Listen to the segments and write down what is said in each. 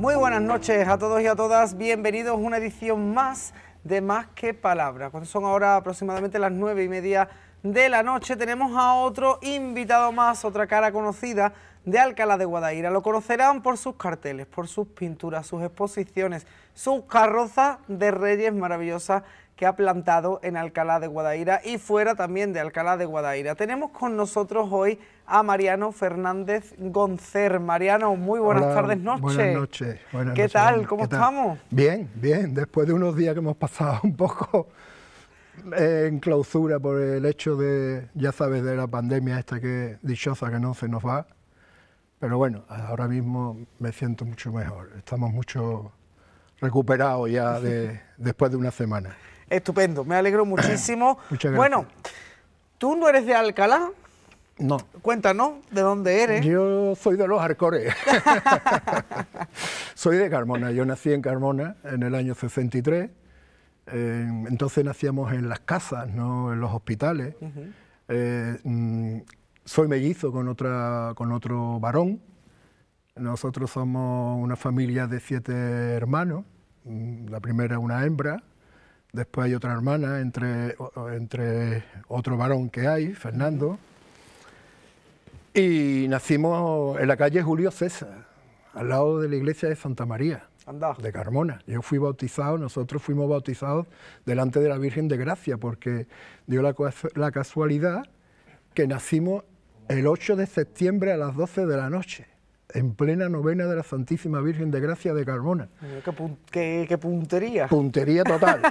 Muy buenas noches a todos y a todas, bienvenidos a una edición más de Más que Palabras. Cuando son ahora aproximadamente las 9:30 de la noche, tenemos a otro invitado más, otra cara conocida de Alcalá de Guadaira. Lo conocerán por sus carteles, por sus pinturas, sus exposiciones, sus carrozas de reyes maravillosas que ha plantado en Alcalá de Guadaira y fuera también de Alcalá de Guadaira. Tenemos con nosotros hoy a Mariano Fernández Goncer. Mariano, muy buenas tardes, noches. Buenas noches. ¿Qué tal? ¿Cómo estamos? Bien, bien. Después de unos días que hemos pasado un poco en clausura por el hecho de, ya sabes, de la pandemia esta que dichosa que no se nos va. Pero bueno, ahora mismo me siento mucho mejor. Estamos mucho recuperados ya después de una semana. Estupendo, me alegro muchísimo. Muchas gracias. Bueno, ¿tú no eres de Alcalá? No. Cuéntanos, ¿de dónde eres? Yo soy de los Arcores. Soy de Carmona. Yo nací en Carmona en el año 63. Entonces nacíamos en las casas, no en los hospitales. Soy mellizo con otro varón. Nosotros somos una familia de 7 hermanos. La primera una hembra. Después hay otra hermana entre otro varón que hay, Fernando. Y nacimos en la calle Julio César, al lado de la iglesia de Santa María, de Carmona. Yo fui bautizado, nosotros fuimos bautizados delante de la Virgen de Gracia, porque dio la casualidad que nacimos el 8 de septiembre a las 12 de la noche, en plena novena de la Santísima Virgen de Gracia de Carmona. ¿Qué puntería? Puntería total.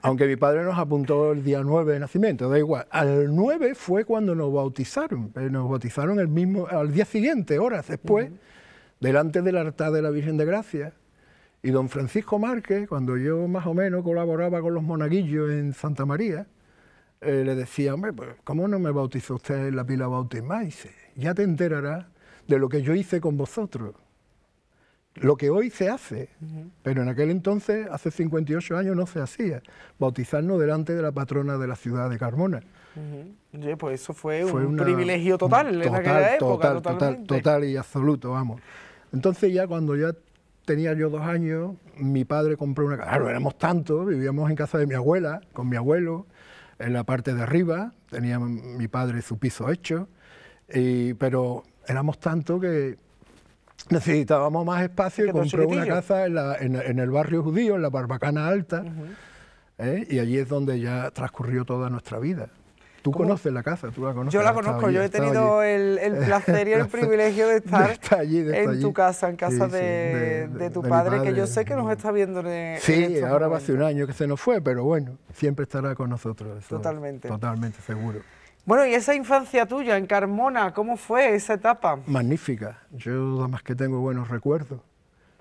Aunque mi padre nos apuntó el día 9 de nacimiento, da igual. Al 9 fue cuando nos bautizaron. Nos bautizaron al día siguiente, horas después, delante del altar de la Virgen de Gracia. Y don Francisco Márquez, cuando yo más o menos colaboraba con los monaguillos en Santa María, le decía, hombre, pues, ¿cómo no me bautizó usted en la pila bautismal? Y dice, ya te enterarás de lo que yo hice con vosotros. Lo que hoy se hace, pero en aquel entonces, hace 58 años, no se hacía. Bautizarnos delante de la patrona de la ciudad de Carmona. Oye, pues eso fue un privilegio total en aquella época. Total y absoluto, vamos. Entonces ya cuando ya tenía yo 2 años, mi padre compró una casa. Claro, éramos tantos, vivíamos en casa de mi abuela, con mi abuelo, en la parte de arriba, tenía mi padre su piso hecho, pero éramos tantos que necesitábamos más espacio y compré una casa en el barrio judío, en la Barbacana Alta, y allí es donde ya transcurrió toda nuestra vida. ¿Tú conoces la casa? ¿Tú la conoces? Yo la conozco, yo he tenido el placer y el privilegio de estar en tu casa, en casa de tu padre, que yo sé que nos está viendo Sí, ahora va hace un año que se nos fue, pero bueno, siempre estará con nosotros. Eso, totalmente. Totalmente, seguro. Bueno, y esa infancia tuya en Carmona, ¿cómo fue esa etapa? Magnífica. Yo además que tengo buenos recuerdos,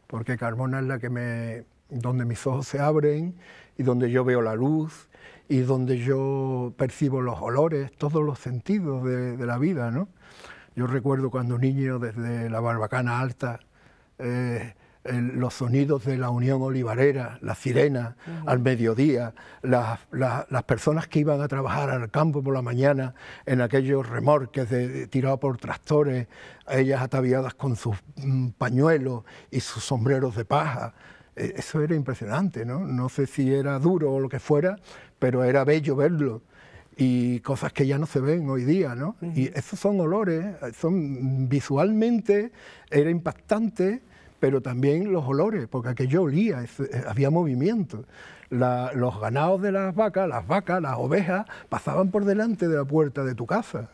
porque Carmona es donde mis ojos se abren y donde yo veo la luz y donde yo percibo los olores, todos los sentidos de la vida, ¿no? Yo recuerdo cuando niño, desde la Barbacana Alta, los sonidos de la Unión Olivarera, la sirena al mediodía, las personas que iban a trabajar al campo por la mañana en aquellos remorques tirados por tractores, ellas ataviadas con sus pañuelos y sus sombreros de paja. Eso era impresionante, ¿no? No sé si era duro o lo que fuera, pero era bello verlo. Y cosas que ya no se ven hoy día, ¿no? Y esos son olores, visualmente era impactante, pero también los olores, porque aquello olía, había movimiento. Los ganados de las vacas, las ovejas, pasaban por delante de la puerta de tu casa,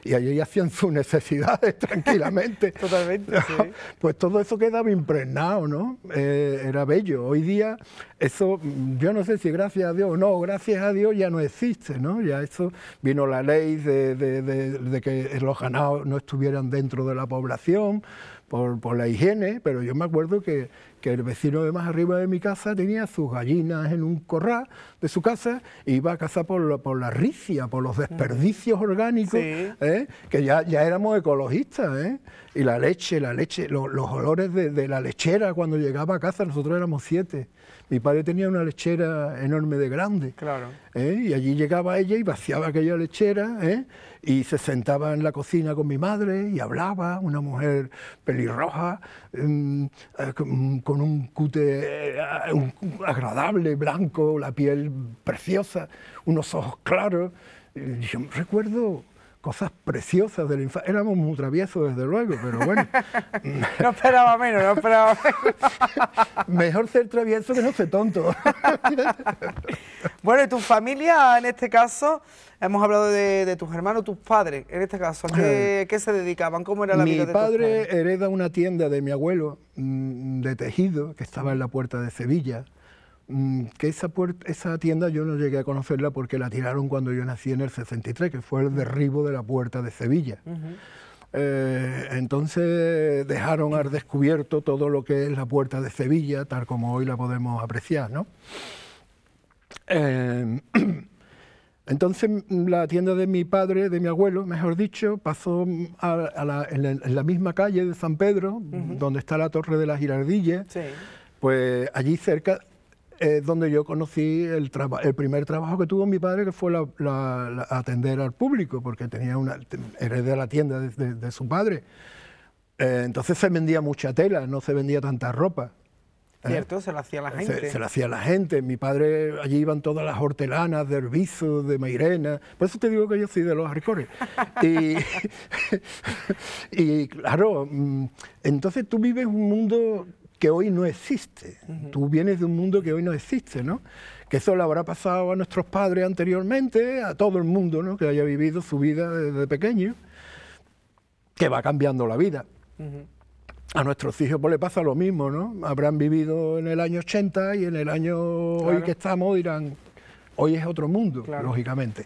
y allí hacían sus necesidades tranquilamente. Totalmente, sí. Pues todo eso quedaba impregnado, ¿no? Era bello. Hoy día eso, yo no sé si gracias a Dios o no, gracias a Dios ya no existe, ¿no? Ya eso, vino la ley de que los ganados no estuvieran dentro de la población, por la higiene, pero yo me acuerdo que que el vecino de más arriba de mi casa tenía sus gallinas en un corral de su casa e iba a cazar por la ricia, por los desperdicios orgánicos, Sí. que ya éramos ecologistas, y la leche, los olores de la lechera cuando llegaba a casa, nosotros éramos 7. Mi padre tenía una lechera enorme de grande, Claro. y allí llegaba ella y vaciaba aquella lechera, y se sentaba en la cocina con mi madre y hablaba, una mujer pelirroja, con un cute agradable, blanco, la piel preciosa, unos ojos claros. Y yo recuerdo cosas preciosas de la infancia. Éramos muy traviesos, desde luego, pero bueno. No esperaba menos, no esperaba menos. Mejor ser travieso que no ser tonto. Bueno, y tu familia, en este caso, hemos hablado de tus hermanos, tus padres, en este caso, ¿a qué se dedicaban? ¿Cómo era la vida de tus padres? Mi padre hereda una tienda de mi abuelo de tejido, que estaba en la Puerta de Sevilla, que esa tienda yo no llegué a conocerla porque la tiraron cuando yo nací en el 63, que fue el derribo de la Puerta de Sevilla. Entonces dejaron al descubierto todo lo que es la Puerta de Sevilla, tal como hoy la podemos apreciar, ¿no? Entonces la tienda de mi padre, de mi abuelo, mejor dicho, pasó en la misma calle de San Pedro, donde está la Torre de las Girardillas. Sí. Pues allí cerca es donde yo conocí el primer trabajo que tuvo mi padre, que fue atender al público, porque heredé la tienda de su padre. Entonces se vendía mucha tela, no se vendía tanta ropa. Cierto, se lo hacía la gente. Se lo hacía la gente. Mi padre, allí iban todas las hortelanas de Herbizo, de Mairena. Por eso te digo que yo soy de los Arcores. y claro, entonces tú vives un mundo que hoy no existe. Tú vienes de un mundo que hoy no existe, ¿no? Que eso le habrá pasado a nuestros padres anteriormente, a todo el mundo, ¿no? Que haya vivido su vida desde pequeño, que va cambiando la vida. A nuestros hijos pues le pasa lo mismo, ¿no? Habrán vivido en el año 80 y en el año hoy que estamos dirán, hoy es otro mundo, lógicamente.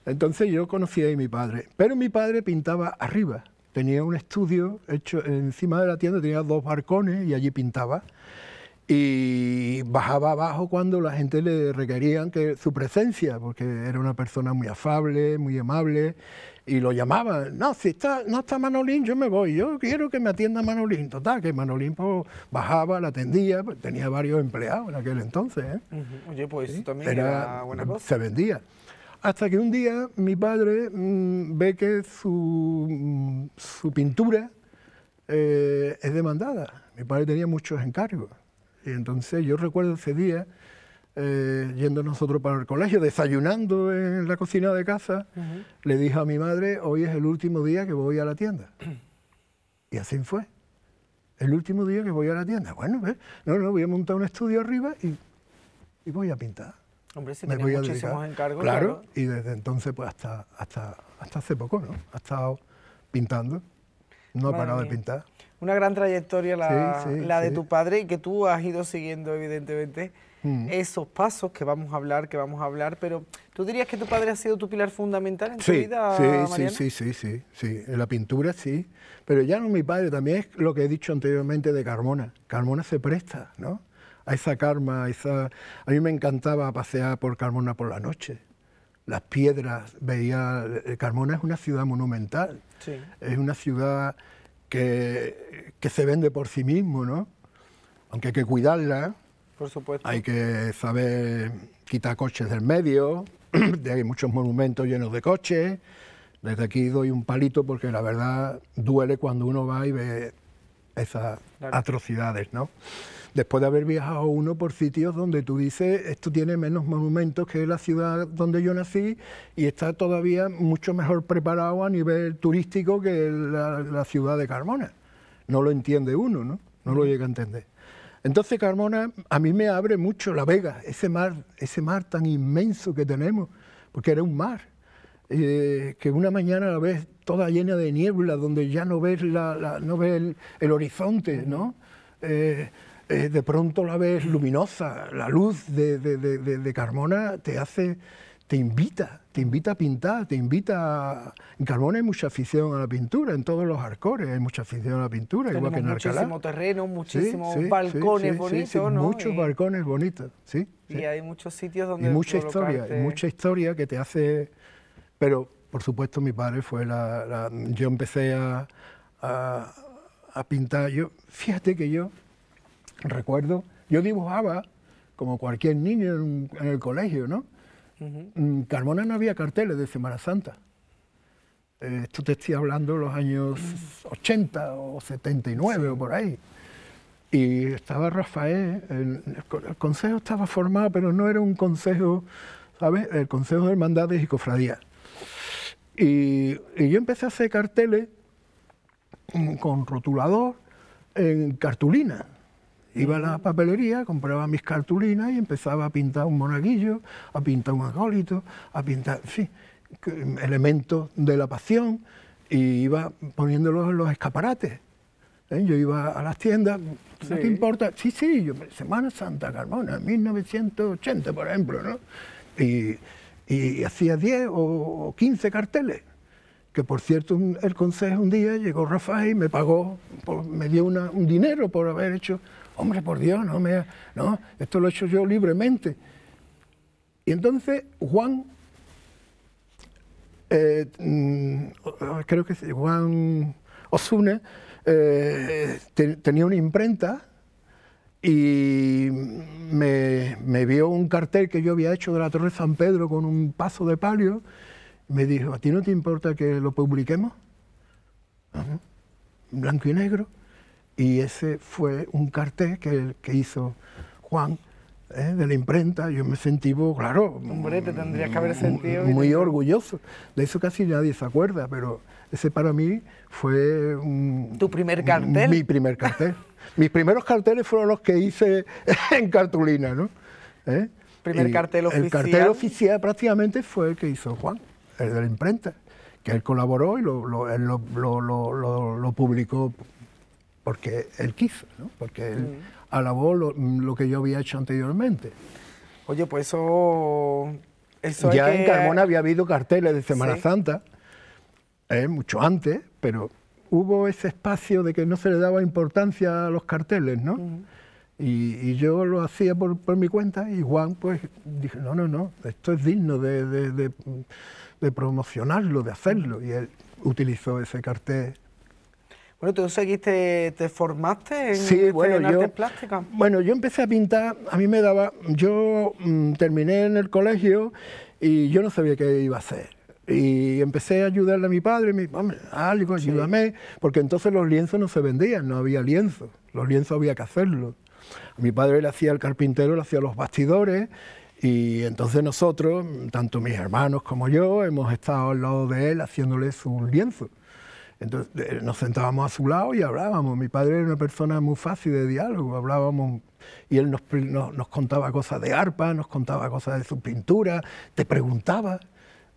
Entonces yo conocí a mi padre, pero mi padre pintaba arriba. Tenía un estudio hecho encima de la tienda, tenía 2 balcones y allí pintaba. Y bajaba abajo cuando la gente le requerían su presencia, porque era una persona muy afable, muy amable, y lo llamaban. No, si no está Manolín, yo me voy, yo quiero que me atienda Manolín. Total, que Manolín pues, bajaba, la atendía, pues, tenía varios empleados en aquel entonces. Oye, pues eso también era buena cosa. Se vendía. Hasta que un día mi padre ve que su pintura es demandada. Mi padre tenía muchos encargos. Y entonces yo recuerdo ese día, yendo nosotros para el colegio, desayunando en la cocina de casa, le dije a mi madre, hoy es el último día que voy a la tienda. Y así fue. El último día que voy a la tienda. Bueno, no, voy a montar un estudio arriba y voy a pintar. Hombre, si tenía muchísimos encargos. Claro, y desde entonces pues hasta hace poco, ¿no? Ha estado pintando, no ha parado de pintar. Una gran trayectoria la de sí. tu padre, y que tú has ido siguiendo evidentemente esos pasos que vamos a hablar, pero ¿tú dirías que tu padre ha sido tu pilar fundamental en tu vida, Mariano? Sí, en la pintura sí, pero ya no mi padre, también es lo que he dicho anteriormente de Carmona. Carmona se presta, ¿no? A esa calma, a mí me encantaba pasear por Carmona por la noche. Las piedras, Carmona es una ciudad monumental, es una ciudad que se vende por sí mismo, ¿no? Aunque hay que cuidarla, por supuesto. Hay que saber quitar coches del medio, hay muchos monumentos llenos de coches. Desde aquí doy un palito porque la verdad duele cuando uno va y ve esas atrocidades, ¿no? Después de haber viajado uno por sitios donde tú dices, esto tiene menos monumentos que la ciudad donde yo nací y está todavía mucho mejor preparado a nivel turístico que la ciudad de Carmona. No lo entiende uno, ¿no? No lo llega a entender. Entonces Carmona a mí me abre mucho la Vega, ese mar tan inmenso que tenemos, porque era un mar, que una mañana la ves toda llena de niebla, donde ya no ves, no ves el horizonte, ¿no? De pronto la ves luminosa, la luz de Carmona te hace te invita a pintar, te invita a... En Carmona hay mucha afición a la pintura, en todos los Arcores hay mucha afición a la pintura, igual que en Alcalá. Muchísimo terreno, muchísimos balcones bonitos, sí, ¿no? Muchos balcones bonitos, sí. Y hay muchos sitios donde y mucha historia que te hace... Pero, por supuesto, mi padre fue yo empecé a pintar. Fíjate que yo recuerdo, yo dibujaba como cualquier niño en el colegio, ¿no? En Carmona no había carteles de Semana Santa. Esto te estoy hablando de los años 80 o 79 o por ahí. Y estaba Rafael, el consejo estaba formado, pero no era un consejo, ¿sabes? El consejo de hermandades y cofradías. Y yo empecé a hacer carteles con rotulador en cartulina. Iba a la papelería, compraba mis cartulinas y empezaba a pintar un monaguillo, a pintar un acólito, a pintar, en fin, elementos de la pasión, y iba poniéndolos en los escaparates. Yo iba a las tiendas, ¿no te importa? Sí, yo, Semana Santa, Carmona, 1980, por ejemplo, ¿no? Y hacía 10 o 15 carteles. Que por cierto, el consejo un día llegó Rafael y me pagó, me dio un dinero por haber hecho. Hombre, por Dios, no, esto lo he hecho yo libremente. Y entonces Juan, creo que Juan Osune, tenía una imprenta y me vio un cartel que yo había hecho de la Torre San Pedro con un paso de palio. Me dijo, ¿a ti no te importa que lo publiquemos? Ajá. Blanco y negro. Y ese fue un cartel que hizo Juan, de la imprenta. Yo me sentí, claro... Hombre, te tendrías que haber sentido... Muy orgulloso. De eso casi nadie se acuerda, pero ese para mí fue... ¿Tu primer cartel? Mi primer cartel. Mis primeros carteles fueron los que hice en cartulina, ¿no? Primer cartel oficial. El cartel oficial prácticamente fue el que hizo Juan, el de la imprenta, que él colaboró y él lo publicó porque él quiso, ¿no? Porque él alabó lo que yo había hecho anteriormente. Oye, pues eso ya en Carmona había habido carteles de Semana Santa, mucho antes, pero hubo ese espacio de que no se le daba importancia a los carteles, ¿no? Y yo lo hacía por mi cuenta, y Juan pues dije, no, esto es digno de promocionarlo, de hacerlo, y él utilizó ese cartel. Bueno, ¿tú seguiste, te formaste en artes plásticas? Bueno, yo empecé a pintar, a mí me daba, yo terminé en el colegio y yo no sabía qué iba a hacer. Y empecé a ayudarle a mi padre, hombre, algo, ayúdame, porque entonces los lienzos no se vendían, no había lienzos, los lienzos había que hacerlos. A mi padre le hacía el carpintero, le hacía los bastidores, y entonces nosotros, tanto mis hermanos como yo, hemos estado al lado de él haciéndole sus lienzos. Entonces nos sentábamos a su lado y hablábamos. Mi padre era una persona muy fácil de diálogo, hablábamos, y él nos contaba cosas de arpa, nos contaba cosas de su pintura, te preguntaba.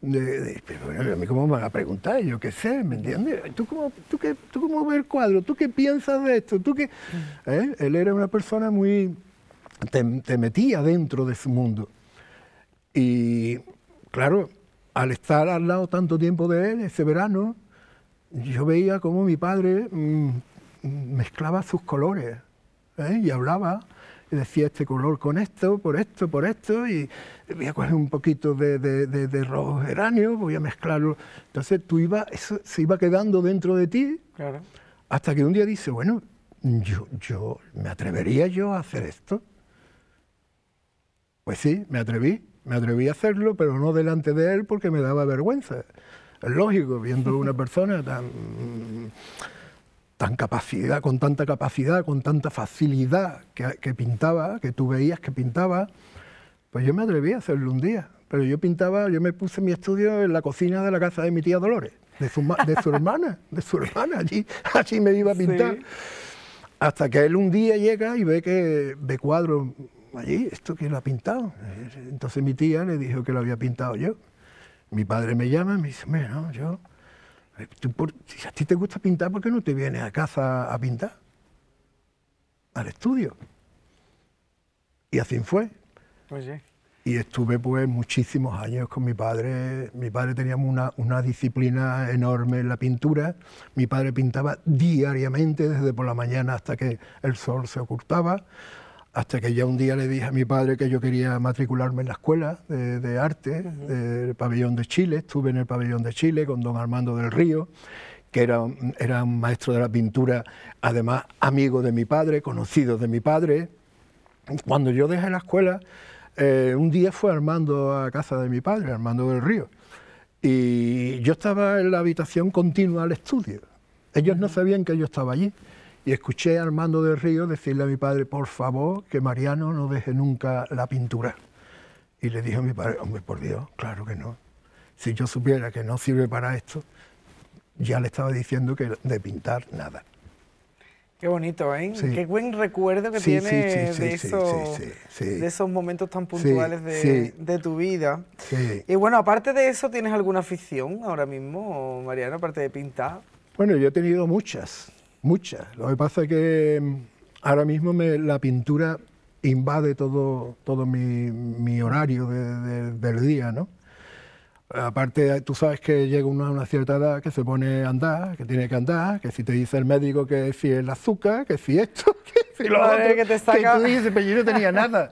Pero a mí cómo me van a preguntar, yo qué sé, ¿me entiendes? ¿Tú cómo ves el cuadro? ¿Tú qué piensas de esto? ¿Tú qué? Él era una persona muy... Te metía dentro de su mundo. Y claro, al estar al lado tanto tiempo de él, ese verano, yo veía cómo mi padre mezclaba sus colores, y hablaba, y decía este color con esto, por esto, y voy a coger un poquito de rojo geranio, voy a mezclarlo. Entonces eso se iba quedando dentro de ti, claro. Hasta que un día dice, bueno, yo ¿me atrevería yo a hacer esto? Pues sí, me atreví a hacerlo, pero no delante de él porque me daba vergüenza. Es lógico, viendo una persona con tanta capacidad, con tanta facilidad que pintaba, que tú veías que pintaba, pues yo me atreví a hacerlo un día. Pero yo me puse mi estudio en la cocina de la casa de mi tía Dolores, de su hermana, allí me iba a pintar. Sí. Hasta que él un día llega y ve cuadros allí, ¿esto quién lo ha pintado? Entonces mi tía le dijo que lo había pintado yo. Mi padre me llama y me dice, mira, no, si a ti te gusta pintar, ¿por qué no te vienes a casa a pintar? Al estudio. Y así fue. Oye. Y estuve pues muchísimos años con mi padre. Mi padre teníamos una disciplina enorme en la pintura. Mi padre pintaba diariamente, desde por la mañana hasta que el sol se ocultaba, hasta que ya un día le dije a mi padre que yo quería matricularme en la escuela de arte del Pabellón de Chile. Estuve en el Pabellón de Chile con don Armando del Río, que era un maestro de la pintura, además amigo de mi padre, conocido de mi padre. Cuando yo dejé la escuela, un día fue Armando a casa de mi padre, Armando del Río, y yo estaba en la habitación continua al estudio. Ellos no sabían que yo estaba allí, y escuché a Armando del Río decirle a mi padre, por favor, que Mariano no deje nunca la pintura. Y le dije a mi padre, hombre, por Dios, claro que no. Si yo supiera que no sirve para esto, ya le estaba diciendo que de pintar nada. Qué bonito, ¿eh? Sí. Qué buen recuerdo que tienes de esos momentos tan puntuales de tu vida. Sí. Y bueno, aparte de eso, ¿tienes alguna afición ahora mismo, Mariano, aparte de pintar? Bueno, yo he tenido muchas. Lo que pasa es que ahora mismo la pintura invade todo mi horario del día, ¿no? Aparte, tú sabes que llega uno a una cierta edad que se pone a andar, que tiene que andar, que si te dice el médico que si el azúcar, que si esto, que si lo otro, que te saca... que tú dices, pero yo no tenía nada.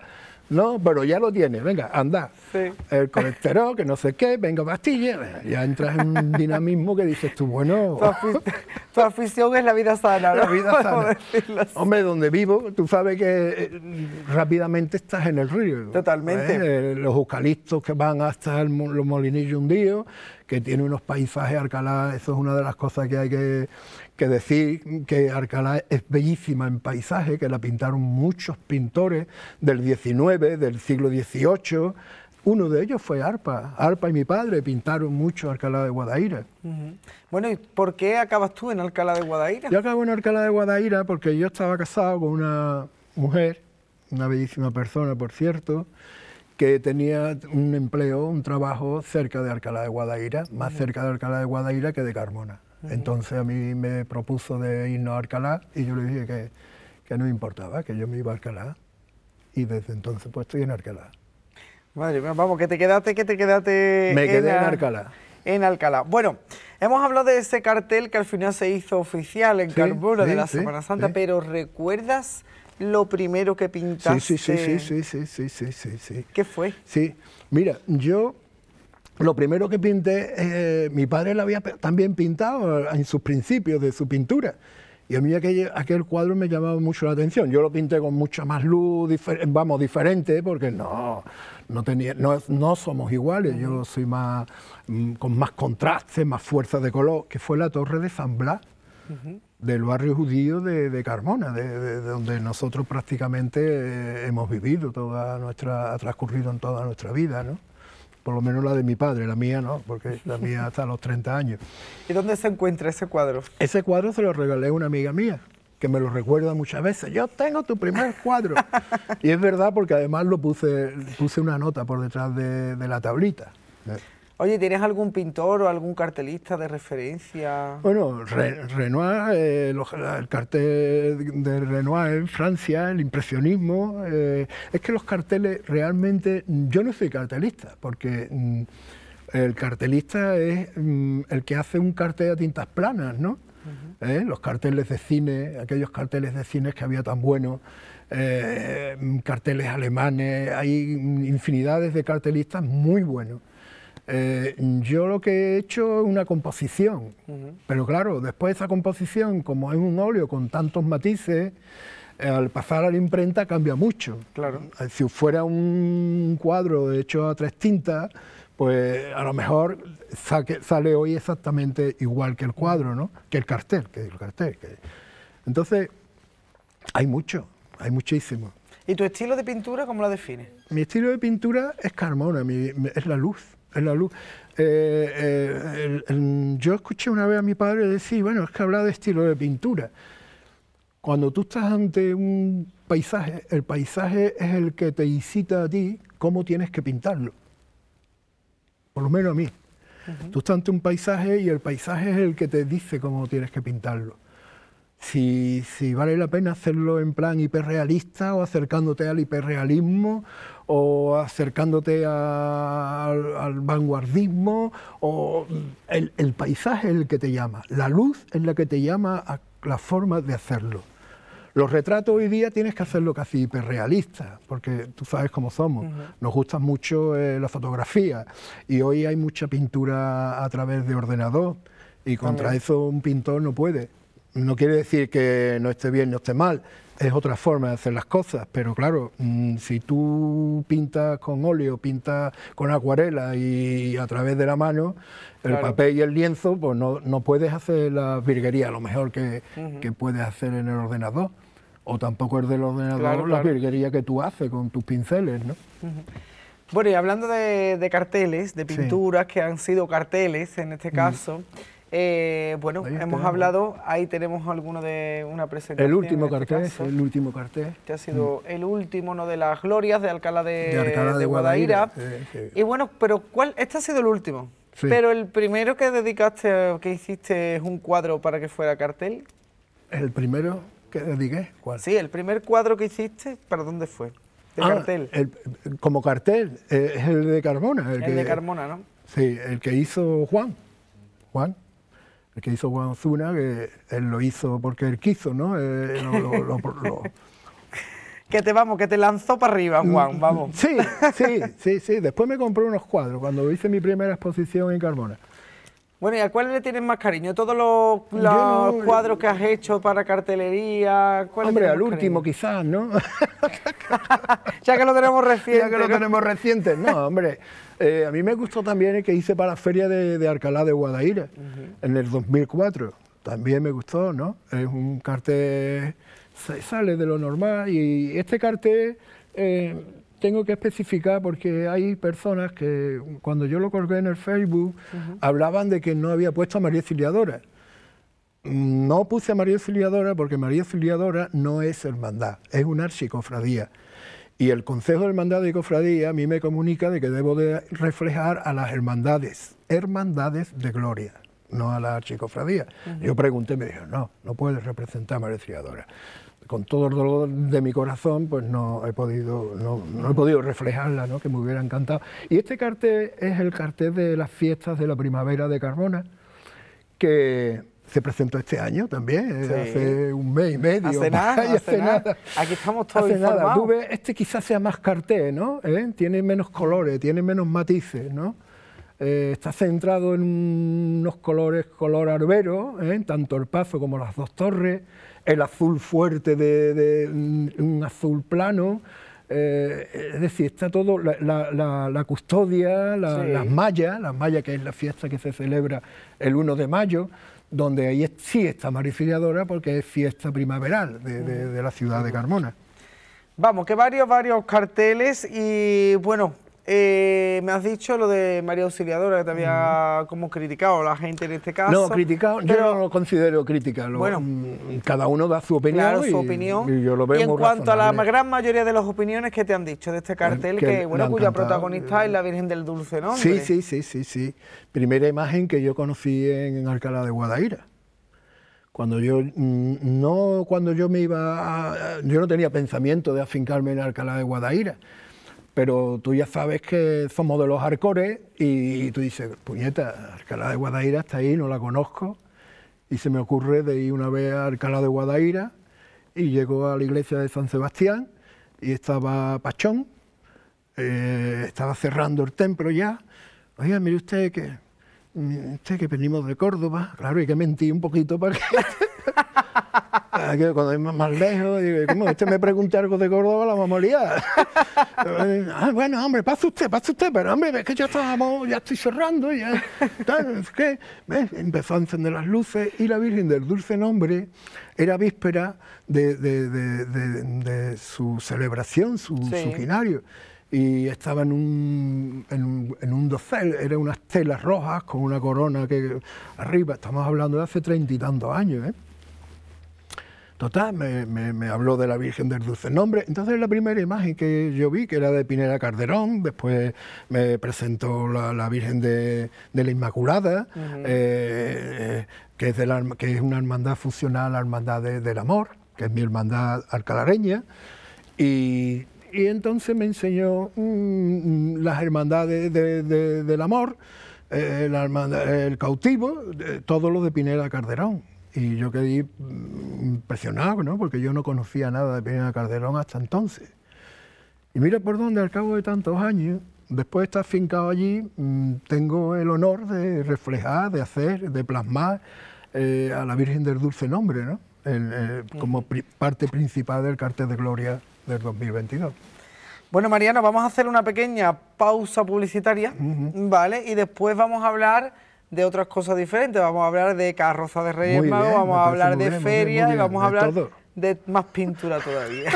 No, pero ya lo tienes, venga, anda. Sí. El colesterol, que no sé qué, venga, pastilla. Ya entras en un dinamismo que dices tú, bueno... Tu afición es la vida sana, ¿no? La vida sana. Hombre, donde vivo, tú sabes que rápidamente estás en el río. Totalmente. Los eucaliptos que van hasta los molinillos hundidos, que tiene unos paisajes. Alcalá, eso es una de las cosas que hay que decir, que Alcalá es bellísima en paisaje, que la pintaron muchos pintores del 19, del siglo XVIII. Uno de ellos fue Arpa y mi padre pintaron mucho Alcalá de Guadaira. Bueno, ¿y por qué acabas tú en Alcalá de Guadaira? Yo acabo en Alcalá de Guadaira porque yo estaba casado con una mujer, una bellísima persona, por cierto, que tenía un empleo, un trabajo cerca de Alcalá de Guadaira, más cerca de Alcalá de Guadaira que de Carmona. Entonces a mí me propuso de irnos a Alcalá y yo le dije que no me importaba, que yo me iba a Alcalá, y desde entonces pues estoy en Alcalá. Madre mía, vamos, que te quedaste... Me quedé en Alcalá. En Alcalá. Bueno, hemos hablado de ese cartel que al final se hizo oficial en Carmona de la Semana Santa, pero ¿recuerdas lo primero que pintaste? Sí. ¿Qué fue? Sí, mira, yo lo primero que pinté, mi padre lo había también pintado en sus principios de su pintura. Y a mí aquel cuadro me llamaba mucho la atención. Yo lo pinté con mucha más luz, diferente, porque no somos iguales. Yo soy más con más contraste, más fuerza de color, que fue la Torre de San Blas, del barrio judío de Carmona, de donde nosotros prácticamente hemos vivido, ha transcurrido en toda nuestra vida, ¿no? Por lo menos la de mi padre, la mía no, porque la mía hasta los 30 años. ¿Y dónde se encuentra ese cuadro? Ese cuadro se lo regalé a una amiga mía, que me lo recuerda muchas veces. Yo tengo tu primer cuadro. Y es verdad, porque además puse una nota por detrás de la tablita. Oye, ¿tienes algún pintor o algún cartelista de referencia? Bueno, Renoir, el cartel de Renoir en Francia, el impresionismo. Es que los carteles realmente... Yo no soy cartelista, porque el cartelista es el que hace un cartel a tintas planas, ¿no? Los carteles de cine, aquellos carteles de cine que había tan buenos, carteles alemanes, hay infinidades de cartelistas muy buenos. Yo lo que he hecho es una composición, pero claro, después esa composición, como es un óleo con tantos matices, al pasar a la imprenta cambia mucho. Claro. Si fuera un cuadro hecho a 3 tintas, pues a lo mejor sale hoy exactamente igual que el cuadro, ¿no? Que el cartel. Entonces, hay muchísimo. ¿Y tu estilo de pintura cómo lo defines? Mi estilo de pintura es Carmona, es la luz. Yo escuché una vez a mi padre decir, bueno, es que habla de estilo de pintura. Cuando tú estás ante un paisaje, el paisaje es el que te incita a ti cómo tienes que pintarlo. Por lo menos a mí. Tú estás ante un paisaje y el paisaje es el que te dice cómo tienes que pintarlo. si vale la pena hacerlo en plan hiperrealista o acercándote al hiperrealismo o acercándote al vanguardismo, o el paisaje es el que te llama, la luz es la que te llama a la forma de hacerlo. Los retratos hoy día tienes que hacerlo casi hiperrealista, porque tú sabes cómo somos, nos gusta mucho la fotografía y hoy hay mucha pintura a través de ordenador y contra eso un pintor no puede. No quiere decir que no esté bien, no esté mal, es otra forma de hacer las cosas, pero claro, si tú pintas con óleo, pintas con acuarela y a través de la mano, el papel y el lienzo, pues no puedes hacer la virguería, lo mejor que puedes hacer en el ordenador, o tampoco es del ordenador la virguería que tú haces con tus pinceles, ¿no? Bueno, y hablando de carteles, de pinturas que han sido carteles en este caso, bueno, hemos hablado, ahí tenemos alguno de una presentación. El último cartel, el último cartel. Este ha sido el último, ¿no?, de las glorias de Alcalá de Guadaira. Sí. Y bueno, pero este ha sido el último. Sí. Pero el primero que dedicaste, que hiciste, es un cuadro para que fuera cartel. ¿El primero que dediqué? ¿Cuál? Sí, el primer cuadro que hiciste, ¿para dónde fue? De cartel. Como cartel, es el de Carmona. El de Carmona, ¿no? Sí, el que hizo Juan. El que hizo Juan Zuna, que él lo hizo porque él quiso, ¿no? Que te lanzó para arriba, Juan, vamos. Sí. Después me compré unos cuadros cuando hice mi primera exposición en Carmona. Bueno, ¿y a cuál le tienes más cariño? ¿Todos los cuadros que has hecho para cartelería? Hombre, al último quizás, ¿no? Ya que lo tenemos reciente. Ya que lo tenemos reciente, no, hombre. A mí me gustó también el que hice para la feria de Alcalá de Guadaira, en el 2004. También me gustó, ¿no? Es un cartel, sale de lo normal, y este cartel tengo que especificar porque hay personas que cuando yo lo colgué en el Facebook hablaban de que no había puesto a María Auxiliadora. No puse a María Auxiliadora porque María Auxiliadora no es hermandad, es una archicofradía. Y el Consejo de Hermandad y Cofradía a mí me comunica de que debo de reflejar a las hermandades de gloria, no a la archicofradía. Yo pregunté y me dijeron, no puedes representar a María Auxiliadora. Con todo el dolor de mi corazón, pues no he podido reflejarla, ¿no?, que me hubiera encantado. Y este cartel es el cartel de las fiestas de la primavera de Carmona, que se presentó este año también, hace un mes y medio. Hace nada. Aquí estamos todos informados. Tú ves, este quizás sea más cartel, ¿no? Tiene menos colores, tiene menos matices, ¿no? Está centrado en unos colores color arbero, tanto el Pazo como las dos torres, el azul fuerte de un azul plano, es decir, está todo, la custodia, las mallas, que es la fiesta que se celebra el 1 de mayo, donde ahí sí está María Auxiliadora porque es fiesta primaveral de la ciudad de Carmona. Vamos, que varios carteles y bueno, me has dicho lo de María Auxiliadora, que te había como criticado la gente en este caso. No, criticado, yo no lo considero crítica. Bueno, cada uno da su opinión. Claro, su opinión. Y yo lo veo y en muy cuanto razonable. a la gran mayoría de las opiniones que te han dicho de este cartel, cuya protagonista es la Virgen del Dulce Nombre. Sí. Primera imagen que yo conocí en Alcalá de Guadaira. Cuando yo yo no tenía pensamiento de afincarme en Alcalá de Guadaira. Pero tú ya sabes que somos de los Arcores y tú dices, puñeta, Alcalá de Guadaira está ahí, no la conozco. Y se me ocurre de ir una vez a Alcalá de Guadaira y llego a la iglesia de San Sebastián y estaba Pachón, estaba cerrando el templo ya. Oiga, mire usted que venimos de Córdoba, claro, hay que mentir un poquito para que cuando es más lejos, digo, ¿cómo? Usted me pregunta algo de Córdoba, la vamos a liar. Bueno, hombre, pase usted, pero hombre, es que ya estoy cerrando, ya. Es que, empezó a encender las luces y la Virgen del Dulce Nombre era víspera de su celebración, su quinario. Y estaba en un dosel, eran unas telas rojas con una corona que arriba, estamos hablando de hace 30 y tantos años, Total, me habló de la Virgen del Dulce Nombre. Entonces la primera imagen que yo vi, que era de Pineda Calderón, después me presentó la Virgen de la Inmaculada, que es una hermandad funcional a la Hermandad del Amor, que es mi hermandad alcalareña, y entonces me enseñó las hermandades del amor, el cautivo, todo lo de Pineda Calderón. Y yo quedé impresionado, ¿no? Porque yo no conocía nada de Pineda Calderón hasta entonces. Y mira por dónde, al cabo de tantos años, después de estar afincado allí, tengo el honor de reflejar, de hacer, de plasmar a la Virgen del Dulce Nombre, ¿no? Como parte principal del cartel de gloria del 2022. Bueno, Mariano, vamos a hacer una pequeña pausa publicitaria, ¿vale? Y después vamos a hablar de otras cosas diferentes. Vamos a hablar de carroza de Reyes Magos, vamos a hablar de feria y vamos a hablar de más pintura todavía.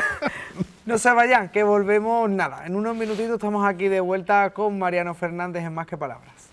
No se vayan, que volvemos nada. En unos minutitos estamos aquí de vuelta con Mariano Fernández en Más que Palabras.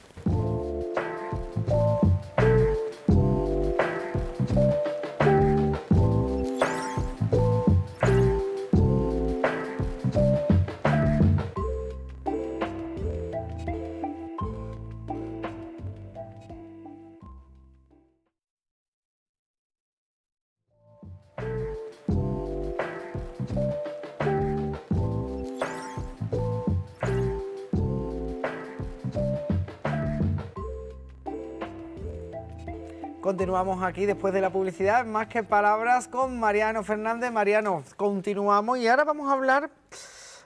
Continuamos aquí después de la publicidad, Más que Palabras, con Mariano Fernández. Mariano, continuamos y ahora vamos a hablar,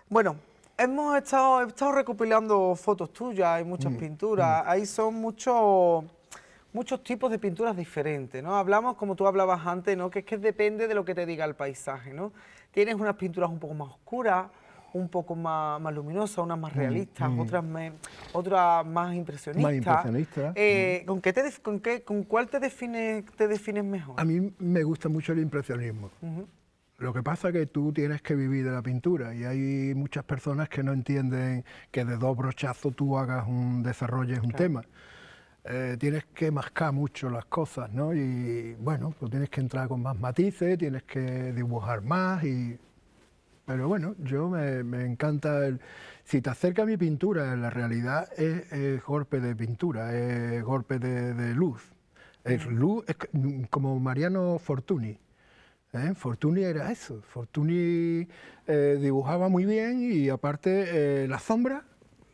bueno, he estado recopilando fotos tuyas, hay muchas pinturas, ahí son muchos tipos de pinturas diferentes, ¿no? Hablamos, como tú hablabas antes, ¿no? Que es que depende de lo que te diga el paisaje, ¿no? Tienes unas pinturas un poco más oscuras, un poco más luminosas, unas más realistas, otras más impresionistas. Más impresionistas. ¿Con cuál te defines mejor? A mí me gusta mucho el impresionismo. Lo que pasa es que tú tienes que vivir de la pintura y hay muchas personas que no entienden que de dos brochazos tú desarrolles un tema. Tienes que mascar mucho las cosas, ¿no? Y bueno, pues tienes que entrar con más matices, tienes que dibujar más Pero bueno, yo me encanta si te acerca a mi pintura, en la realidad es golpe de pintura, es golpe de luz. Es luz, es como Mariano Fortuny. Fortuny era eso. Fortuny dibujaba muy bien y aparte las sombras,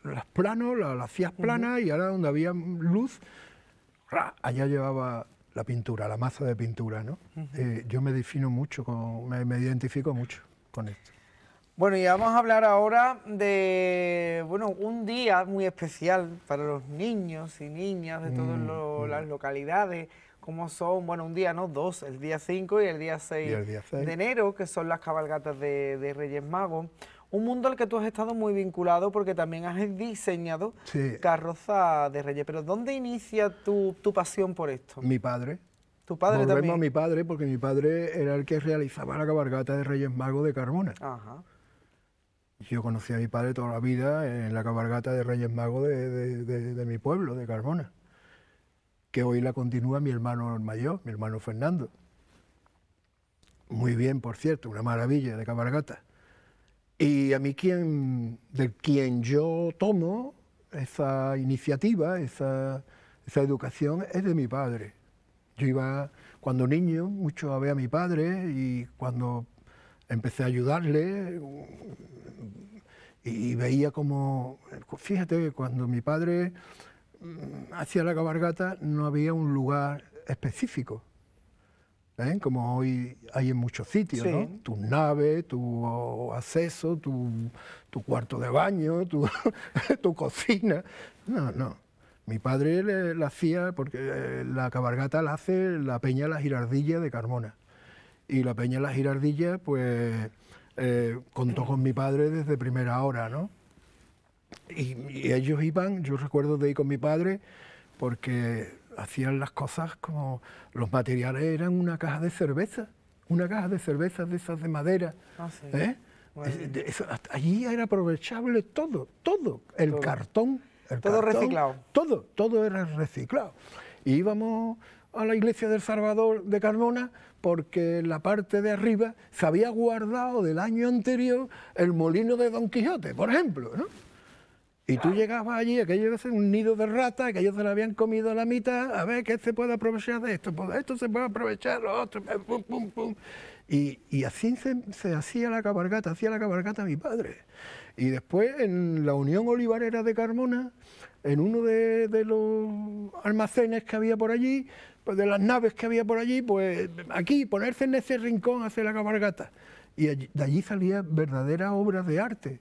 las planos, las hacías planas y ahora donde había luz, allá llevaba la pintura, la masa de pintura, ¿no? Yo me defino mucho, me identifico mucho con esto. Bueno, y vamos a hablar ahora de un día muy especial para los niños y niñas de todas las localidades, como son, un día, no, dos, el día 5 y el día 6 de enero, que son las cabalgatas de Reyes Magos. Un mundo al que tú has estado muy vinculado porque también has diseñado carroza de Reyes. Pero ¿dónde inicia tu pasión por esto? Mi padre. ¿Tu padre también? Volvemos a mi padre porque mi padre era el que realizaba la cabalgata de Reyes Magos de Carmona. Ajá. Yo conocí a mi padre toda la vida en la cabalgata de Reyes Magos de mi pueblo, de Carmona, que hoy la continúa mi hermano mayor, mi hermano Fernando. Muy bien, por cierto, una maravilla de cabalgata. Y a mí de quien yo tomo esa iniciativa, esa educación, es de mi padre. Yo iba cuando niño mucho a ver a mi padre y cuando empecé a ayudarle y veía como, fíjate, cuando mi padre hacía la cabalgata no había un lugar específico, como hoy hay en muchos sitios, ¿no? Tus naves, tu acceso, tu cuarto de baño, tu cocina. No. Mi padre la hacía porque la cabalgata la hace la Peña La Girardilla de Carmona. Y la Peña La Girardilla, pues, contó con mi padre desde primera hora, ¿no? Y ellos iban, yo recuerdo de ir con mi padre, porque hacían las cosas como, los materiales eran una caja de cerveza de esas de madera. Ah, sí. Allí era aprovechable todo, el cartón. Todo reciclado. Todo era reciclado. Y íbamos a la iglesia del Salvador de Carmona porque en la parte de arriba se había guardado del año anterior el molino de Don Quijote, por ejemplo, ¿no? Y tú llegabas allí, aquello es un nido de ratas, que ellos se lo habían comido a la mitad, a ver qué se puede aprovechar de esto, pues esto se puede aprovechar, lo otro, pum, pum, pum. Y así se hacía la cabalgata mi padre. Y después en la Unión Olivarera de Carmona, en uno de los almacenes que había por allí, pues de las naves que había por allí, pues aquí, ponerse en ese rincón a hacer la cabalgata. Y de allí salían verdaderas obras de arte.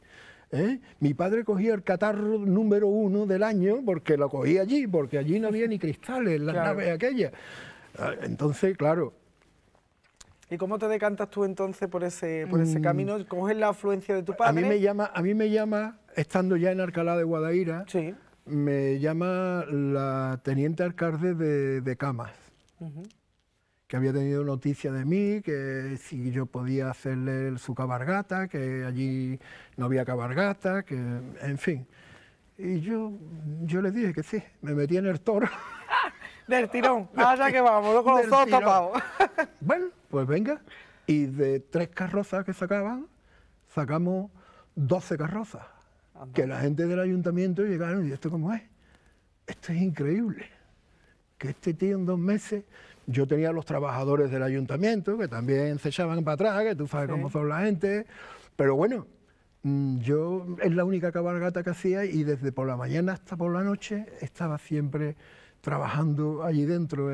Mi padre cogía el catarro número 1 del año porque lo cogía allí, porque allí no había ni cristales en las naves aquellas. Entonces, claro. ¿Y cómo te decantas tú entonces por ese camino? ¿Cómo es la afluencia de tu padre? A mí me llama, estando ya en Alcalá de Guadaira, sí, me llama la teniente alcalde de Camas, que había tenido noticia de mí, que si yo podía hacerle su cabalgata, que allí no había cabalgata, que en fin. Y yo le dije que sí, me metí en el toro. Del tirón, allá que vamos, no con los ojos tapados. Bueno, pues venga, y de 3 carrozas que sacamos 12 carrozas. Anda. Que la gente del ayuntamiento llegaron y ¿esto cómo es? Esto es increíble. Que este tío en 2 meses... Yo tenía a los trabajadores del ayuntamiento, que también se echaban para atrás, que tú sabes cómo son la gente, pero bueno, yo es la única cabalgata que hacía y desde por la mañana hasta por la noche estaba siempre trabajando allí dentro.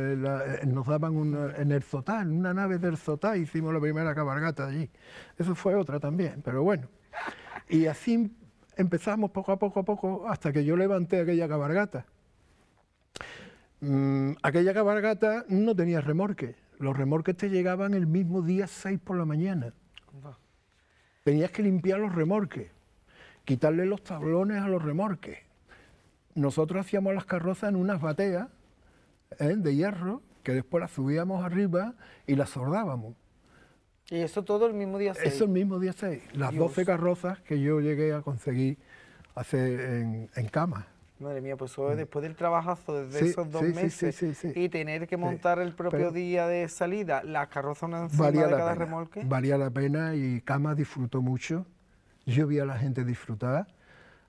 Nos daban en el Zotá, en una nave del Zotá, hicimos la primera cabalgata allí. Eso fue otra también, pero bueno. Y así empezamos poco a poco, hasta que yo levanté aquella cabalgata. Aquella cabalgata no tenía remorque. Los remorques te llegaban el mismo día 6 por la mañana. Tenías que limpiar los remorques, quitarle los tablones a los remorques. Nosotros hacíamos las carrozas en unas bateas de hierro, que después las subíamos arriba y las sordábamos. ¿Y eso todo el mismo día 6? Eso el mismo día 6. Las Dios. 12 carrozas que yo llegué a conseguir hacer en Camas. Madre mía, pues eso después del trabajazo desde esos 2 meses y tener que montar el propio día de salida, las carrozas una encima de cada remolque. Valía la pena y Camas disfrutó mucho. Yo vi a la gente disfrutar.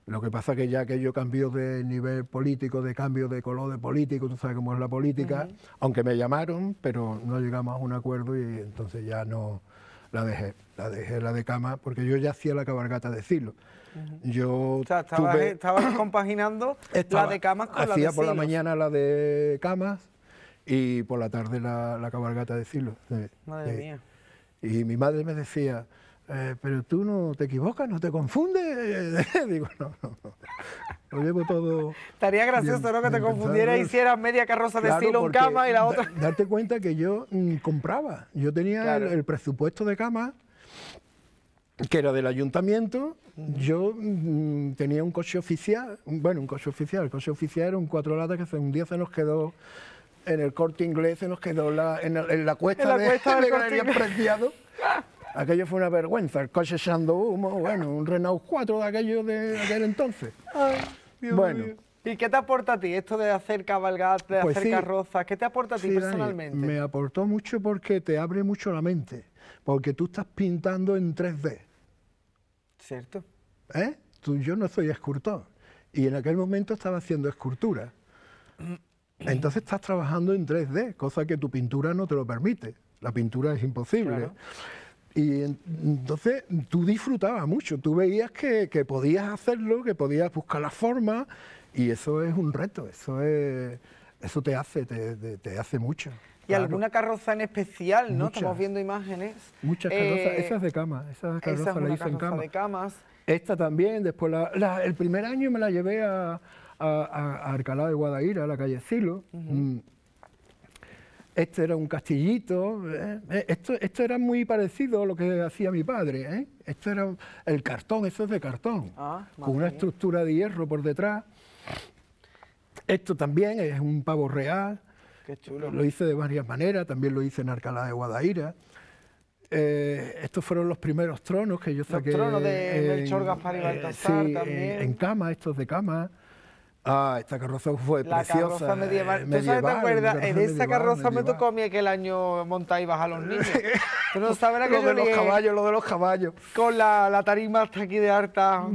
Lo que pasa que ya que yo cambió de nivel político, de cambio de color de político, tú sabes cómo es la política, aunque me llamaron, pero no llegamos a un acuerdo y entonces ya no la dejé la de Camas, porque yo ya hacía la cabalgata de Silo. Yo estabas compaginando la de Camas con la de Silos. Hacía por la mañana la de Camas y por la tarde la cabalgata de Silo. Madre mía. Y mi madre me decía, pero tú no te equivocas, no te confundes. Digo, no. Lo llevo todo. Estaría gracioso, ¿no? Que te confundieras y hicieras media carroza de Silo en Camas y la otra. Darte cuenta que yo compraba. Yo tenía el presupuesto de Camas, que era del ayuntamiento. Yo tenía un coche oficial, el coche oficial era un 4 latas que un día se nos quedó en el Corte Inglés, se nos quedó en la cuesta de Galería Preciado. Aquello fue una vergüenza, el coche echando humo, un Renault 4 de aquel entonces. Ay, Dios mío. ¿Y qué te aporta a ti esto de hacer cabalgatas, de hacer carrozas? ¿Qué te aporta a ti personalmente? Dani, me aportó mucho porque te abre mucho la mente, porque tú estás pintando en 3D. Cierto. Yo no soy escultor y en aquel momento estaba haciendo escultura. Entonces estás trabajando en 3D, cosa que tu pintura no te lo permite. La pintura es imposible. Claro. Y entonces tú disfrutabas mucho, tú veías que podías hacerlo, que podías buscar la forma y eso es un reto, eso te hace mucho. ¿Y alguna carroza en especial, no? Estamos viendo imágenes. Muchas carrozas, esas de Camas, esas carrozas las hice en Camas. De Camas. Esta también, después el primer año me la llevé a Alcalá de Guadaira, a la calle Silo. Este era un castillito, esto era muy parecido a lo que hacía mi padre, Esto era el cartón, eso es de cartón, con una estructura de hierro por detrás. Esto también es un pavo real. Qué chulo. Lo hice de varias maneras, también lo hice en Alcalá de Guadaira. Estos fueron los primeros tronos que yo saqué. Los tronos de Melchor, Gaspar y Baltasar también. En Camas, estos de Camas. Ah, esta carroza fue La preciosa. carroza medieval. ¿Tú sabes, te acuerdas? En esa carroza me tocó a mí aquel año montar y bajar a los niños. Tú no sabes la que Lo de los caballos. Con la tarima hasta aquí de harta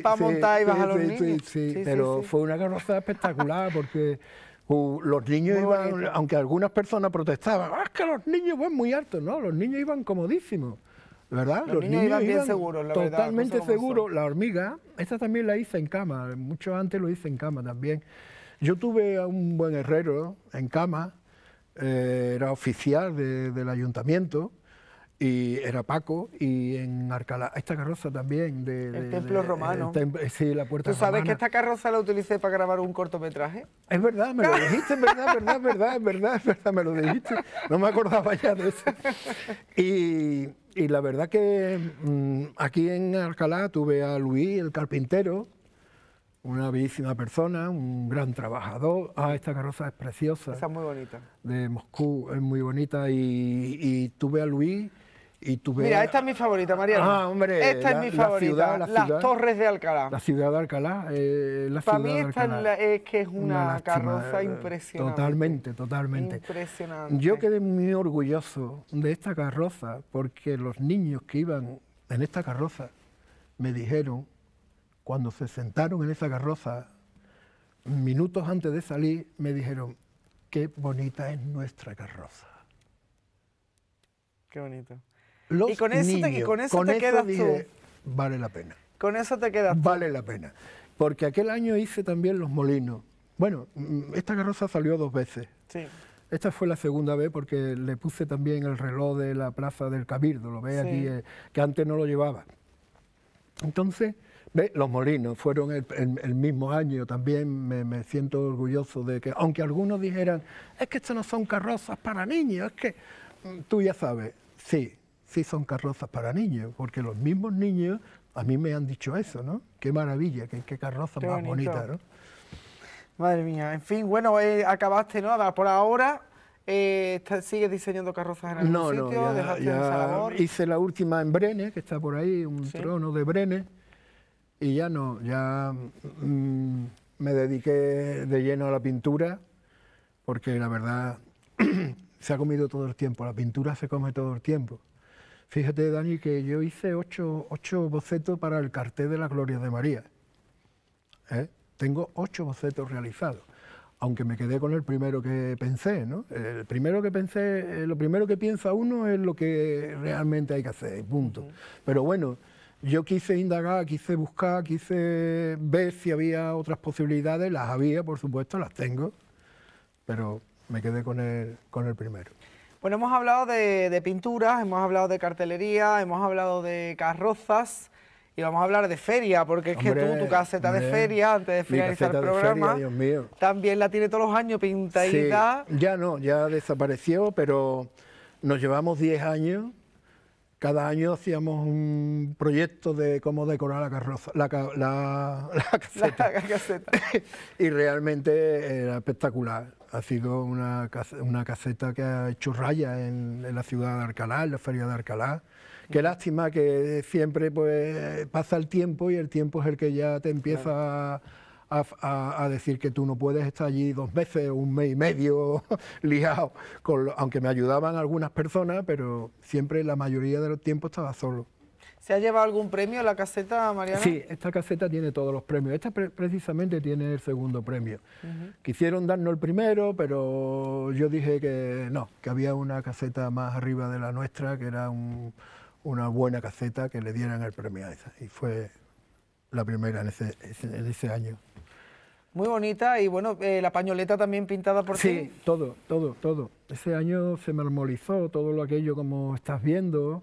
para montar y bajar a los niños. Sí, pero fue una carroza espectacular porque los niños muy iban, bonito. aunque algunas personas protestaban, es que los niños van muy altos, no, los niños iban comodísimos. ¿Verdad? Los niños iban bien seguros, la verdad, totalmente cosas como seguros. son. La hormiga, esta también la hice en cama, mucho antes lo hice en cama también. Yo tuve a un buen herrero en cama, era oficial del ayuntamiento, y era Paco, y en Alcalá, esta carroza también. El templo romano. Sí, la puerta ¿Tú sabes romana. que esta carroza la utilicé para grabar un cortometraje? Es verdad, me lo dijiste, es verdad, me lo dijiste. No me acordaba ya de eso. Y la verdad que aquí en Alcalá tuve a Luis, el carpintero, una bellísima persona, un gran trabajador. Ah, esta carroza es preciosa. Esa es muy bonita. De Moscú, es muy bonita. Y tuve a Luis y tuve... Mira, esta es mi favorita, Mariano. Ah, hombre. Esta es mi favorita, las Torres de Alcalá. La ciudad de Alcalá. Para mí esta es que es una carroza impresionante. Totalmente. Impresionante. Yo quedé muy orgulloso de esta carroza porque los niños que iban en esta carroza me dijeron, cuando se sentaron en esa carroza, minutos antes de salir, me dijeron, qué bonita es nuestra carroza. Qué bonito. Los y con eso te quedas dije, tú. Vale la pena. Con eso te quedas tú. Vale la pena. Porque aquel año hice también los molinos. Bueno, esta carroza salió 2 veces. Sí. Esta fue la segunda vez porque le puse también el reloj de la Plaza del Cabildo, lo ves aquí, que antes no lo llevaba. Entonces, los molinos fueron el mismo año, también me siento orgulloso de que, aunque algunos dijeran, es que estas no son carrozas para niños, es que tú ya sabes, sí son carrozas para niños, porque los mismos niños a mí me han dicho eso, ¿no? Qué maravilla, qué carroza Qué más bonito. bonita, ¿no? Madre mía, en fin, bueno, acabaste, ¿no? Por ahora sigues diseñando carrozas en algún sitio, dejaste esa labor. Hice la última en Brenes, que está por ahí, un trono de Brenes, y ya no, me dediqué de lleno a la pintura, porque la verdad se ha comido todo el tiempo, la pintura se come todo el tiempo. Fíjate, Dani, que yo hice 8 bocetos para el cartel de la Gloria de María. Tengo 8 bocetos realizados, aunque me quedé con el primero que pensé, ¿no? El primero que pensé, lo primero que piensa uno es lo que realmente hay que hacer, punto. Pero bueno, yo quise indagar, quise buscar, quise ver si había otras posibilidades, las había, por supuesto, las tengo, pero me quedé con el primero. Bueno, hemos hablado de pinturas, hemos hablado de cartelería, hemos hablado de carrozas y vamos a hablar de feria, porque es que tu caseta de feria, antes de finalizar el programa, Dios mío, también la tiene todos los años pintadita. Sí, ya no, ya desapareció, pero nos llevamos 10 años. Cada año hacíamos un proyecto de cómo decorar la carroza, la caseta. La caseta. Y realmente era espectacular. Ha sido una caseta que ha hecho raya en la ciudad de Alcalá, en la feria de Alcalá. Qué lástima que siempre pues pasa el tiempo y el tiempo es el que ya te empieza a decir que tú no puedes estar allí 2 meses, 1 mes y medio liado, aunque me ayudaban algunas personas, pero siempre la mayoría del tiempo estaba solo. ¿Se ha llevado algún premio la caseta, Mariano? Sí, esta caseta tiene todos los premios. Esta precisamente tiene el segundo premio. Quisieron darnos el primero, pero yo dije que no, que había una caseta más arriba de la nuestra, que era una buena caseta, que le dieran el premio a esa. Y fue la primera en ese año. Muy bonita y bueno, la pañoleta también pintada por ti. Sí, todo. Ese año se marmorizó todo lo aquello como estás viendo.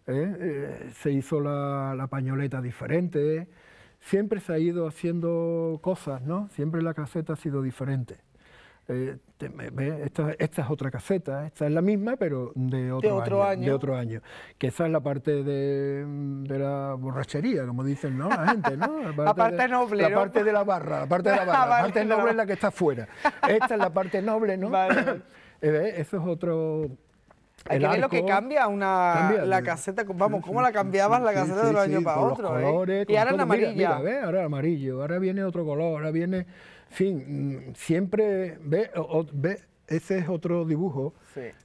Se hizo la pañoleta diferente, siempre se ha ido haciendo cosas, ¿no? Siempre la caseta ha sido diferente. Esta es otra caseta, esta es la misma, pero de otro año. Que esa es la parte de la borrachería, como dicen, ¿no? La gente, ¿no? La parte noble, La parte de la barra, la parte noble es la que está afuera. Esta es la parte noble, ¿no? Vale. Eso es Hay que ver lo que cambia la caseta. Vamos, ¿cómo la cambiabas la caseta de un año para otro? Los colores, y ahora en amarilla. Mira, ¿ves? Ahora amarillo, ahora viene otro color, ahora viene... En fin, siempre... ¿Ves? Ese es otro dibujo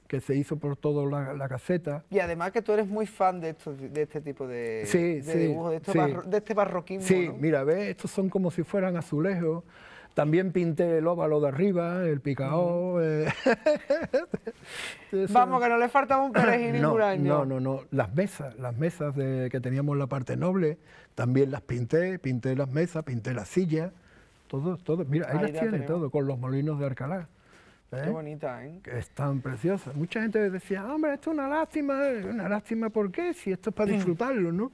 que se hizo por toda la caseta. Y además que tú eres muy fan de este tipo de dibujos, de este barroquismo. Sí, ¿no? mira, ¿ves? Estos son como si fueran azulejos. También pinté el óvalo de arriba, el picaó. Vamos, que no le faltaba un perejil ningún año. No. Las mesas que teníamos en la parte noble, también las pinté las mesas, pinté las sillas, todo. Mira, ahí las tiene todo, con los molinos de Alcalá. Qué bonita, ¿eh? Que están preciosas. Mucha gente decía, hombre, esto es una lástima, ¿por qué? Si esto es para disfrutarlo, ¿no?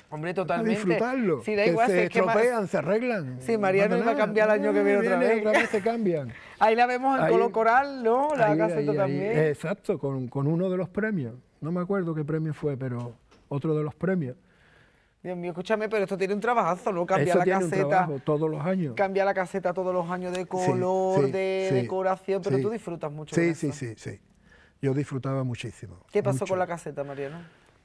Hombre, totalmente. Para disfrutarlo. Sí, da que igual, se estropean, se arreglan. Sí, Mariano iba a cambiar el año que viene otra vez. Se cambian. Ahí la vemos en color coral, ¿no? La caseta también. Exacto, con uno de los premios. No me acuerdo qué premio fue, pero otro de los premios. Dios mío, escúchame, pero esto tiene un trabajazo, ¿no? Cambia Eso la tiene caseta. Un trabajo, todos los años. Cambia la caseta todos los años de color, de decoración, pero tú disfrutas mucho con eso. Sí. Yo disfrutaba muchísimo. ¿Qué pasó con la caseta, Mariano?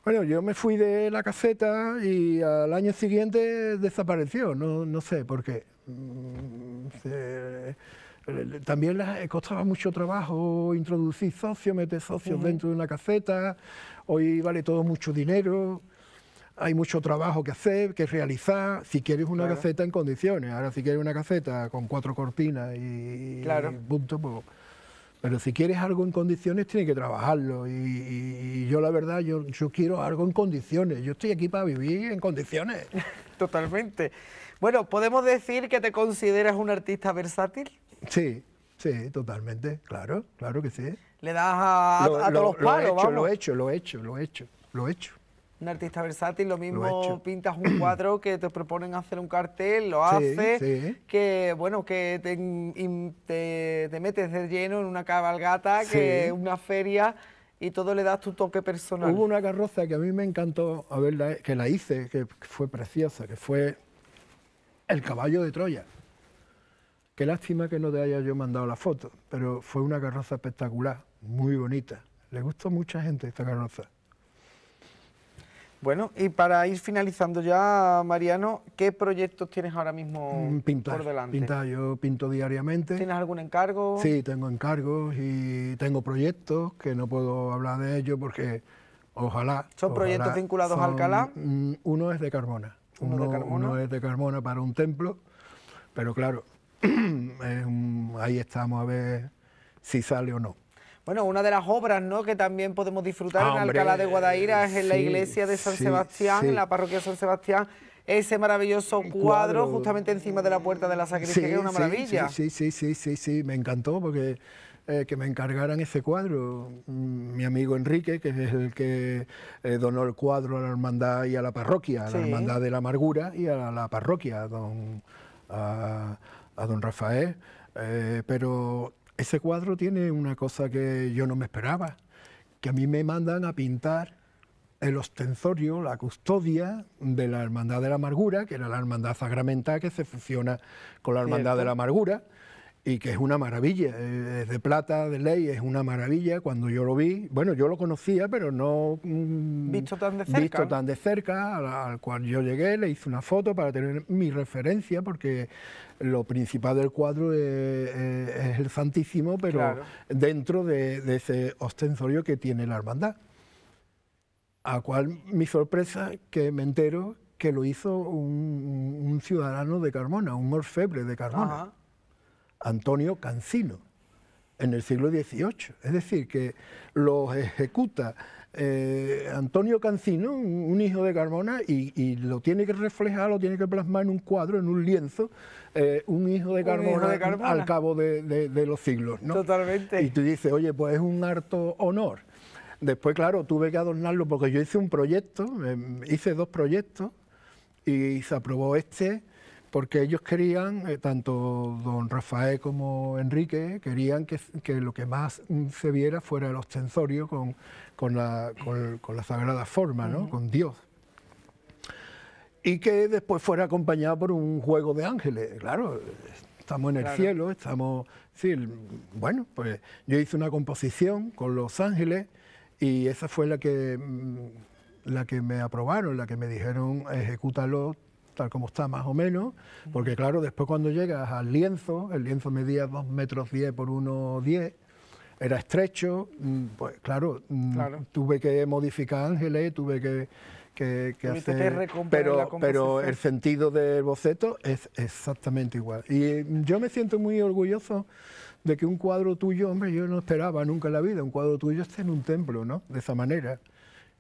Bueno, yo me fui de la caseta y al año siguiente desapareció, no sé por qué. También costaba mucho trabajo introducir socios, meter socios dentro de una caseta. Hoy vale todo mucho dinero, hay mucho trabajo que hacer, que realizar, si quieres una caseta en condiciones. Ahora si quieres una caseta con 4 cortinas y punto, pues... Pero si quieres algo en condiciones, tienes que trabajarlo. Y yo, la verdad, yo quiero algo en condiciones. Yo estoy aquí para vivir en condiciones. Totalmente. Bueno, ¿podemos decir que te consideras un artista versátil? Sí, totalmente. Claro que sí. Le das a todos los palos, vamos. Lo he hecho. Un artista versátil, lo mismo pintas un cuadro que te proponen hacer un cartel, lo haces, que bueno, que te metes de lleno en una cabalgata, que una feria, y todo le das tu toque personal. Hubo una carroza que a mí me encantó, que la hice, que fue preciosa, que fue el caballo de Troya. Qué lástima que no te haya yo mandado la foto, pero fue una carroza espectacular, muy bonita. Le gustó a mucha gente esta carroza. Bueno, y para ir finalizando ya, Mariano, ¿qué proyectos tienes ahora mismo por delante? Yo pinto diariamente. ¿Tienes algún encargo? Sí, tengo encargos y tengo proyectos que no puedo hablar de ellos porque ojalá... ¿Son proyectos vinculados a Alcalá? Uno es de Carmona. Uno es de Carmona para un templo, pero claro, ahí estamos a ver si sale o no. Bueno, una de las obras, ¿no?, que también podemos disfrutar en Alcalá de Guadaira es en la iglesia de San Sebastián, en la parroquia de San Sebastián, ese maravilloso cuadro justamente encima de la puerta de la sacristía, que es una maravilla. Sí, me encantó porque que me encargaran ese cuadro. Mi amigo Enrique, que es el que donó el cuadro a la hermandad y a la parroquia, a la hermandad de la amargura y a la parroquia, a don Rafael, pero... Ese cuadro tiene una cosa que yo no me esperaba, que a mí me mandan a pintar el ostensorio, la custodia de la Hermandad de la Amargura, que era la hermandad sacramental que se fusiona con la Hermandad de la Amargura, y que es una maravilla, es de plata, de ley, es una maravilla. Cuando yo lo vi, bueno, yo lo conocía, pero no visto tan de cerca, al cual yo llegué, le hice una foto para tener mi referencia, porque lo principal del cuadro es el Santísimo, pero dentro de ese ostensorio que tiene la hermandad. A cual mi sorpresa que me entero que lo hizo un ciudadano de Carmona, un orfebre de Carmona. Antonio Cancino, en el siglo XVIII. Es decir, que lo ejecuta Antonio Cancino, un hijo de Carmona, y lo tiene que reflejar, lo tiene que plasmar en un cuadro, en un lienzo, un hijo de Carmona, al cabo de los siglos, ¿no? Totalmente. Y tú dices, oye, pues es un harto honor. Después, claro, tuve que adornarlo porque yo hice un proyecto, hice 2 proyectos, y se aprobó porque ellos querían, tanto don Rafael como Enrique, querían que lo que más se viera fuera el ostensorio con la sagrada forma, ¿no? Con Dios. Y que después fuera acompañado por un juego de ángeles. Claro, estamos en el cielo, estamos... Sí, bueno, pues yo hice una composición con los ángeles y esa fue la que me aprobaron, la que me dijeron ejecútalo tal como está más o menos, porque claro, después cuando llegas al lienzo, el lienzo medía 2,10 metros por 1,10, era estrecho, pues claro, tuve que modificar ángeles, tuve que hacer, pero el sentido del boceto es exactamente igual. Y yo me siento muy orgulloso de que un cuadro tuyo, hombre, yo no esperaba nunca en la vida, un cuadro tuyo esté en un templo, ¿no? De esa manera,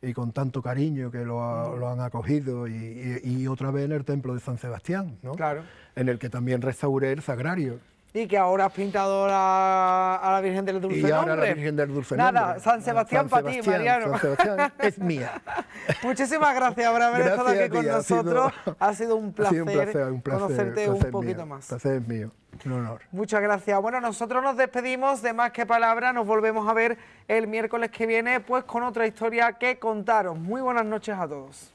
y con tanto cariño que lo han acogido, y otra vez en el templo de San Sebastián, ¿no? Claro. En el que también restauré el sagrario. Y que ahora has pintado a la Virgen del Dulce Nombre. Y ahora la Virgen del Dulce Nombre. Nada, San Sebastián para ti, Mariano. San Sebastián es mía. Muchísimas gracias por haber estado aquí con nosotros. Ha sido un placer, conocerte un poquito más. Un placer es mío, un honor. Muchas gracias. Bueno, nosotros nos despedimos de Más que Palabra. Nos volvemos a ver el miércoles que viene, pues con otra historia que contaros. Muy buenas noches a todos.